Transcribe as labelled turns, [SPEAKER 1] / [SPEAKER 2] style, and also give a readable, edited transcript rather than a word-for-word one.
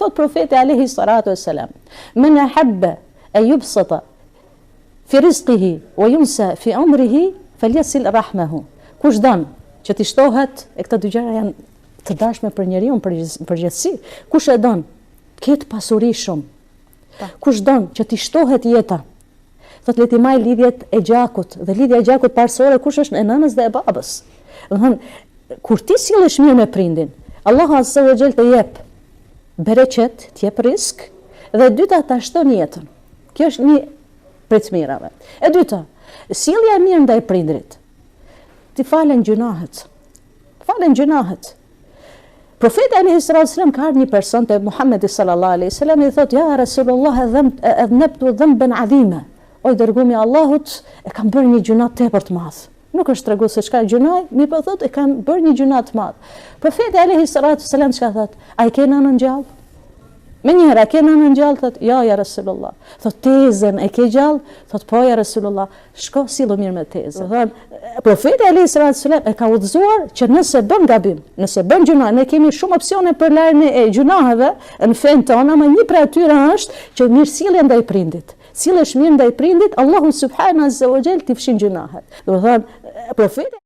[SPEAKER 1] thot profeti alayhi salatu wassalam, "Men ahabba an yubsata fi rizqihi wa yunsa fi umrihi falyasil rahmahu." Kush don që t'i shtohet, e këta dy gjëra janë të dashme për njeriu në përgjithësi. Kush e don, ketë pasuri shumë. Kush don që t'i shtohet jeta, thot le t'i maj lidhjet e gjakut, dhe lidhja e gjakut parsorë kush është, e nënës dhe e babës. Domethënë, kur ti sillesh mirë me prindin, Allahu azza wa jall të jep bereqet, të jep risk, dhe e dyta ta shton jetën. Kjo është një prej të mirave. E dyta, sjellja e mirë ndaj prindrit. Ti falen gjunahet. Falen gjunahet. Profeti alayhi salatu wasallam ka ardhur një person te Muhamedi sallallahu alaihi wasallam i thotë: "Ja Rasulullah, adhnabtu dhanban adhima." O dërgumi i Allahut, e kam bërë një gjuna tepër të madh. Nuk është tregu se çka gjunoj, mirë po thotë e kam bërë një gjuna të madh. Profeti alayhi salatu wasallam çka thotë? A i ke nënën gjallë? Me njëherë, a ke nënën gjallë? Thotë, ja Rasulullah. Thotë, tezën e ke gjallë? Thotë, po ja Rasulullah. Shko sillu mirë me tezën. Thonë, profeti alayhi salatu wasallam e ka udhëzuar që nëse bën gabim, nëse bën gjuna, ne kemi shumë opsione për larjen e gjunaheve në fen tonë, ama një prej atyre është që mirësjellja ndaj prindit. Sillesh mirë ndaj prindit, Allahu subhanahu wa taala t'i fshin gjunahet. Do të thonë, profeti